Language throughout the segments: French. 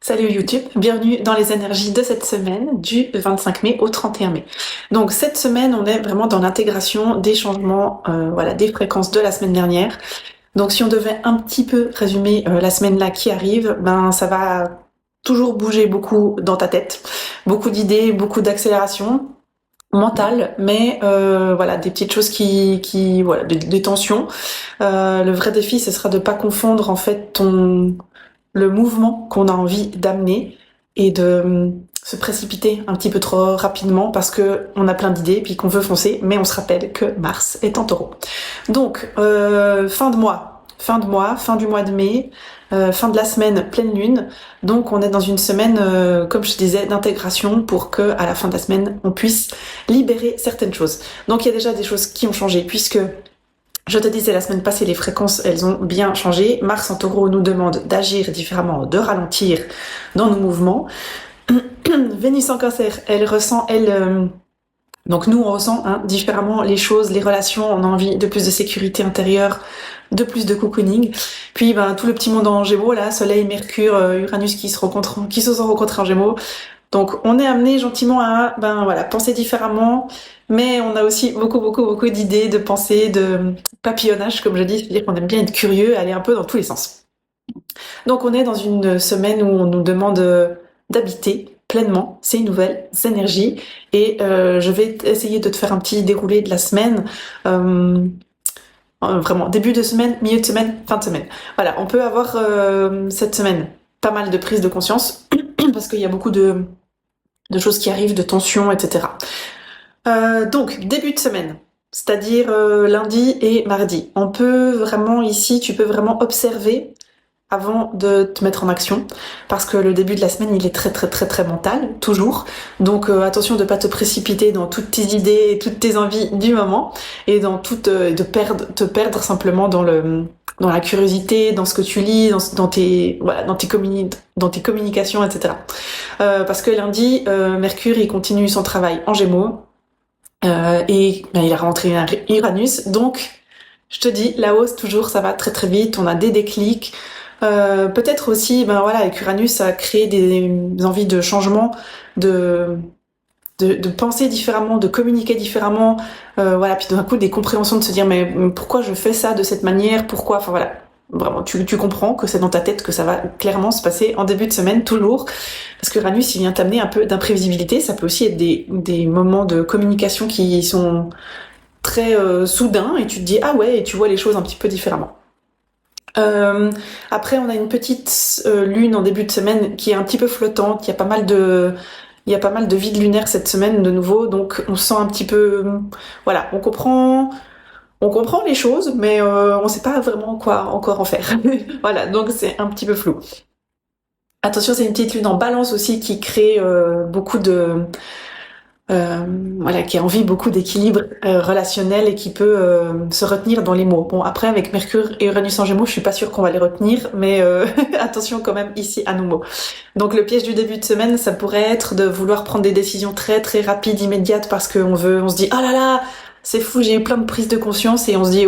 Salut YouTube, bienvenue dans les énergies de cette semaine du 25 mai au 31 mai. Donc cette semaine, on est vraiment dans l'intégration des changements, des fréquences de la semaine dernière. Donc si on devait un petit peu résumer la semaine là qui arrive, ben ça va toujours bouger beaucoup dans ta tête, beaucoup d'idées, beaucoup d'accélération mentale, mais des petites choses des tensions. Le vrai défi, ce sera de pas confondre en fait le mouvement qu'on a envie d'amener et de se précipiter un petit peu trop rapidement parce que on a plein d'idées puis qu'on veut foncer, mais on se rappelle que Mars est en Taureau. Donc fin du mois de mai, fin de la semaine pleine lune. Donc on est dans une semaine, comme je disais, d'intégration pour que à la fin de la semaine on puisse libérer certaines choses. Donc il y a déjà des choses qui ont changé puisque je te disais la semaine passée, les fréquences, elles ont bien changé. Mars en Taureau nous demande d'agir différemment, de ralentir dans nos mouvements. Vénus en Cancer, elle ressent, donc nous on ressent différemment les choses, les relations. On a envie de plus de sécurité intérieure, de plus de cocooning. Puis tout le petit monde en Gémeaux là, Soleil, Mercure, Uranus qui se sont rencontrés en Gémeaux. Donc on est amené gentiment à penser différemment, mais on a aussi beaucoup d'idées, de pensées, de papillonnage comme je dis, c'est-à-dire qu'on aime bien être curieux, aller un peu dans tous les sens. Donc on est dans une semaine où on nous demande d'habiter pleinement ces nouvelles énergies et je vais essayer de te faire un petit déroulé de la semaine. Vraiment début de semaine, milieu de semaine, fin de semaine. Voilà, on peut avoir cette semaine pas mal de prise de conscience parce qu'il y a beaucoup de choses qui arrivent, de tensions, etc. Donc, début de semaine, c'est-à-dire lundi et mardi. On peut vraiment, ici, tu peux vraiment observer avant de te mettre en action, parce que le début de la semaine, il est très mental, toujours. Donc attention de pas te précipiter dans toutes tes idées et toutes tes envies du moment, et te perdre simplement dans la curiosité, dans ce que tu lis, dans tes communications, etc. Parce que lundi, Mercure, il continue son travail en Gémeaux, il a rentré un Uranus, donc je te dis, la hausse toujours, ça va très vite, on a des déclics. Peut-être aussi, avec Uranus, ça a créé des envies de changement, de penser différemment, de communiquer différemment, puis d'un coup des compréhensions de se dire mais pourquoi je fais ça de cette manière, pourquoi, vraiment tu comprends que c'est dans ta tête que ça va clairement se passer en début de semaine toujours, parce que Uranus il vient t'amener un peu d'imprévisibilité, ça peut aussi être des moments de communication qui sont très soudains et tu te dis ah ouais et tu vois les choses un petit peu différemment. Après, on a une petite lune en début de semaine qui est un petit peu flottante. Il y a pas mal de vide lunaire cette semaine de nouveau, donc on se sent un petit peu, on comprend les choses, mais on sait pas vraiment quoi encore en faire. Voilà, donc c'est un petit peu flou. Attention, c'est une petite lune en Balance aussi qui crée beaucoup de qui a envie beaucoup d'équilibre relationnel et qui peut se retenir dans les mots. Bon, après, avec Mercure et Uranus en Gémeaux, je suis pas sûre qu'on va les retenir, mais attention quand même ici à nos mots. Donc le piège du début de semaine, ça pourrait être de vouloir prendre des décisions très rapides, immédiates, parce qu'on se dit, ah là là, c'est fou, j'ai eu plein de prises de conscience, et on se dit,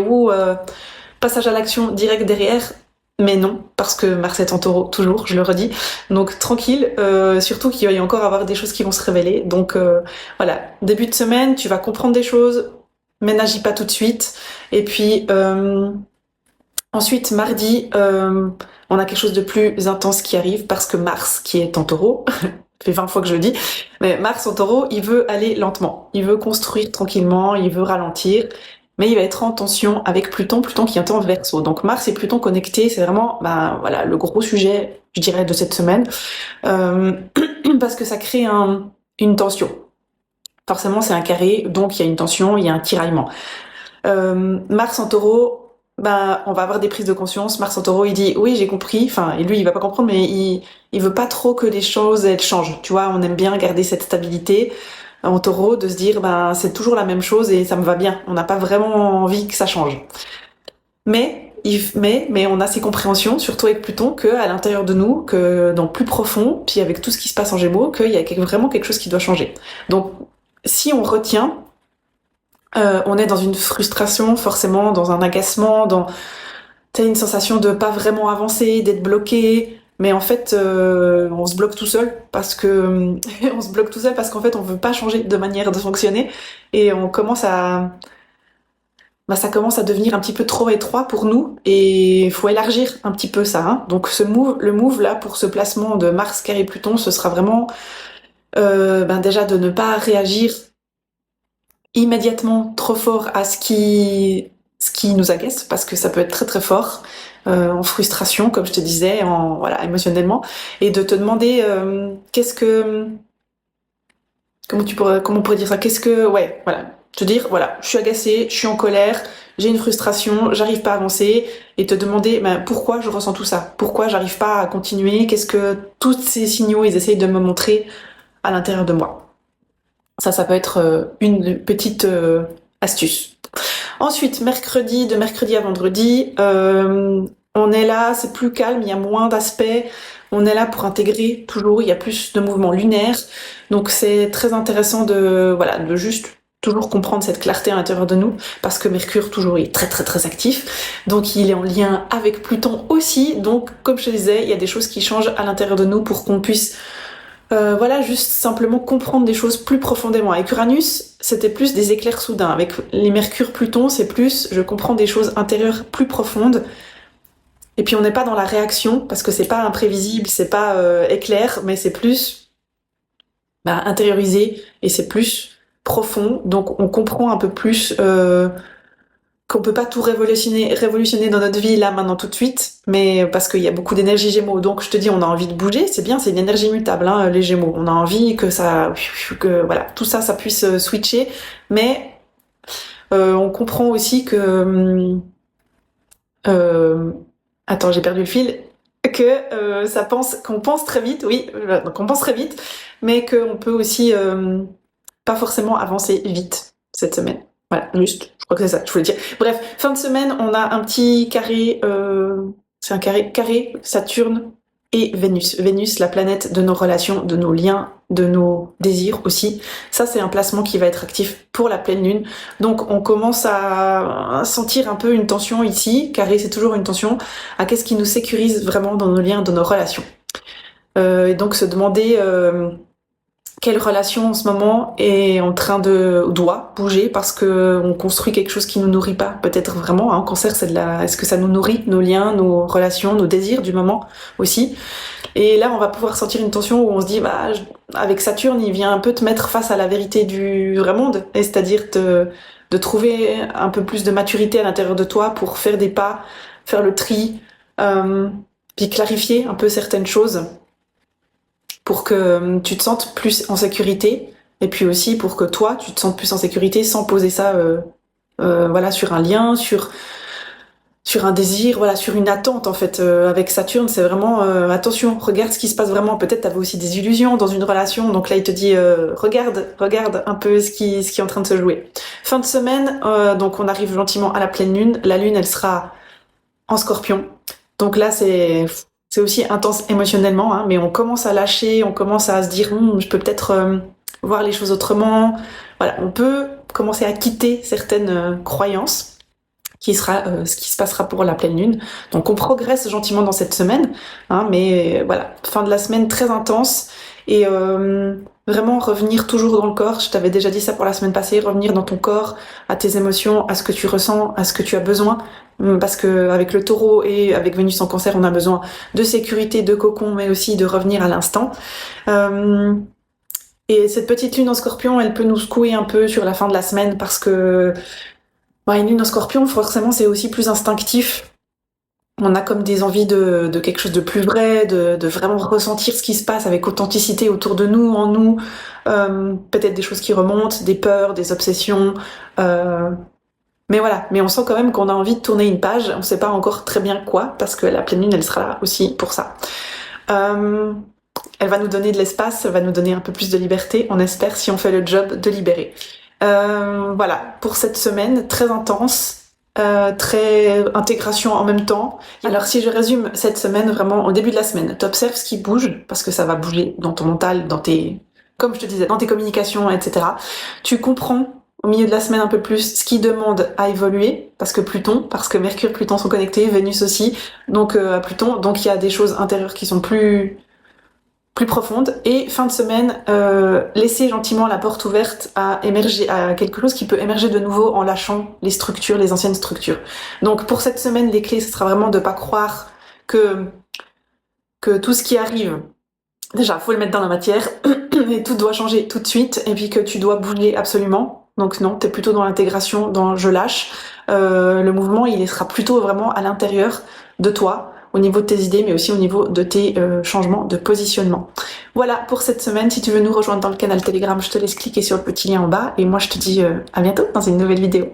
passage à l'action direct derrière. Mais non, parce que Mars est en Taureau, toujours, je le redis. Donc tranquille, surtout qu'il va y encore avoir des choses qui vont se révéler. Donc début de semaine, tu vas comprendre des choses, mais n'agis pas tout de suite. Et puis ensuite, mardi, on a quelque chose de plus intense qui arrive, parce que Mars, qui est en Taureau, ça fait 20 fois que je le dis, mais Mars en Taureau, il veut aller lentement. Il veut construire tranquillement, il veut ralentir. Mais il va être en tension avec Pluton qui est en Verseau. Donc Mars et Pluton connectés, c'est vraiment le gros sujet, je dirais, de cette semaine, parce que ça crée une tension. Forcément, c'est un carré, donc il y a une tension, il y a un tiraillement. Mars en Taureau, on va avoir des prises de conscience. Mars en Taureau, il dit oui, j'ai compris. Enfin, et lui, il va pas comprendre, mais il veut pas trop que les choses elles changent. Tu vois, on aime bien garder cette stabilité en Taureau, de se dire c'est toujours la même chose et ça me va bien. On n'a pas vraiment envie que ça change. Mais on a ces compréhensions, surtout avec Pluton, que à l'intérieur de nous, que dans plus profond, puis avec tout ce qui se passe en Gémeaux, qu'il y a vraiment quelque chose qui doit changer. Donc, si on retient, on est dans une frustration, forcément, dans un agacement, t'as une sensation de pas vraiment avancer, d'être bloqué, mais en fait, on se bloque tout seul parce que on se bloque tout seul parce qu'en fait, on veut pas changer de manière de fonctionner et on commence à ça commence à devenir un petit peu trop étroit pour nous et il faut élargir un petit peu ça. Hein. Donc le move là pour ce placement de Mars carré Pluton, ce sera vraiment déjà de ne pas réagir immédiatement trop fort à ce qui nous agace parce que ça peut être très très fort en frustration comme je te disais en voilà émotionnellement et de te demander qu'est-ce que comment on pourrait dire ça qu'est-ce que ouais voilà te dire voilà je suis agacée je suis en colère j'ai une frustration j'arrive pas à avancer et te demander pourquoi je ressens tout ça pourquoi j'arrive pas à continuer qu'est-ce que tous ces signaux ils essayent de me montrer à l'intérieur de moi. Ça peut être une petite astuce. Ensuite, de mercredi à vendredi, on est là, c'est plus calme, il y a moins d'aspects. On est là pour intégrer toujours, il y a plus de mouvements lunaires. Donc c'est très intéressant de juste toujours comprendre cette clarté à l'intérieur de nous, parce que Mercure toujours est très très très actif. Donc il est en lien avec Pluton aussi. Donc comme je te disais, il y a des choses qui changent à l'intérieur de nous pour qu'on puisse juste simplement comprendre des choses plus profondément. Avec Uranus, c'était plus des éclairs soudains. Avec les Mercure, Pluton, c'est plus je comprends des choses intérieures plus profondes. Et puis on n'est pas dans la réaction parce que c'est pas imprévisible, c'est pas éclair, mais c'est plus intériorisé et c'est plus profond. Donc on comprend un peu plus qu'on peut pas tout révolutionner dans notre vie là maintenant tout de suite, mais parce qu'il y a beaucoup d'énergie Gémeaux. Donc je te dis, on a envie de bouger, c'est bien, c'est une énergie mutable, hein, les Gémeaux. On a envie que voilà, tout ça, ça puisse switcher, mais on comprend aussi que attends, j'ai perdu le fil. Que qu'on pense très vite, oui, qu'on pense très vite, mais qu'on peut aussi pas forcément avancer vite cette semaine. Voilà, juste, je crois que c'est ça, je voulais dire. Bref, fin de semaine, on a un petit carré, c'est un carré Saturne et Vénus. Vénus, la planète de nos relations, de nos liens, de nos désirs aussi. Ça, c'est un placement qui va être actif pour la pleine lune. Donc, on commence à sentir un peu une tension ici. Carré, c'est toujours une tension. À qu'est-ce qui nous sécurise vraiment dans nos liens, dans nos relations. Et donc, se demander quelle relation en ce moment est en train doit bouger parce que on construit quelque chose qui nous nourrit pas peut-être vraiment hein. Cancer c'est est-ce que ça nous nourrit nos liens nos relations nos désirs du moment aussi et là on va pouvoir sentir une tension où on se dit avec Saturne il vient un peu te mettre face à la vérité du vrai monde et c'est-à-dire de trouver un peu plus de maturité à l'intérieur de toi pour faire des pas faire le tri puis clarifier un peu certaines choses pour que tu te sentes plus en sécurité et puis aussi pour que toi tu te sentes plus en sécurité sans poser ça sur un lien sur un désir voilà sur une attente en fait avec Saturne c'est vraiment attention regarde ce qui se passe vraiment peut-être t'avais aussi des illusions dans une relation donc là il te dit regarde un peu ce qui est en train de se jouer fin de semaine donc on arrive gentiment à la pleine lune la lune elle sera en Scorpion donc là c'est aussi intense émotionnellement, hein, mais on commence à lâcher, on commence à se dire je peux peut-être voir les choses autrement. Voilà, on peut commencer à quitter certaines croyances, qui sera ce qui se passera pour la pleine lune. Donc on progresse gentiment dans cette semaine, hein, mais voilà, fin de la semaine très intense et vraiment revenir toujours dans le corps. Je t'avais déjà dit ça pour la semaine passée, revenir dans ton corps, à tes émotions, à ce que tu ressens, à ce que tu as besoin. Parce que avec le taureau et avec Vénus en cancer, on a besoin de sécurité, de cocon, mais aussi de revenir à l'instant. Et cette petite lune en Scorpion, elle peut nous secouer un peu sur la fin de la semaine parce que une lune en Scorpion, forcément, c'est aussi plus instinctif. On a comme des envies de quelque chose de plus vrai, de vraiment ressentir ce qui se passe avec authenticité autour de nous, en nous. Peut-être des choses qui remontent, des peurs, des obsessions. Mais voilà, mais on sent quand même qu'on a envie de tourner une page. On sait pas encore très bien quoi, parce que la pleine lune, elle sera là aussi pour ça. Elle va nous donner de l'espace, elle va nous donner un peu plus de liberté, on espère, si on fait le job de libérer. Voilà, pour cette semaine, très intense, très intégration en même temps. Alors si je résume cette semaine, vraiment, au début de la semaine, t'observes ce qui bouge, parce que ça va bouger dans ton mental, comme je te disais, dans tes communications, etc. Tu comprends au milieu de la semaine un peu plus, ce qui demande à évoluer, parce que Mercure, Pluton sont connectés, Vénus aussi, donc à Pluton, donc il y a des choses intérieures qui sont plus profondes. Et fin de semaine, laisser gentiment la porte ouverte à émerger, à quelque chose qui peut émerger de nouveau en lâchant les structures, les anciennes structures. Donc pour cette semaine, les clés, ce sera vraiment de pas croire que tout ce qui arrive, déjà, faut le mettre dans la matière, et tout doit changer tout de suite, et puis que tu dois bouger absolument. Donc non, t'es plutôt dans l'intégration, dans je lâche. Le mouvement, il sera plutôt vraiment à l'intérieur de toi, au niveau de tes idées, mais aussi au niveau de tes changements de positionnement. Voilà pour cette semaine. Si tu veux nous rejoindre dans le canal Telegram, je te laisse cliquer sur le petit lien en bas, et moi je te dis à bientôt dans une nouvelle vidéo.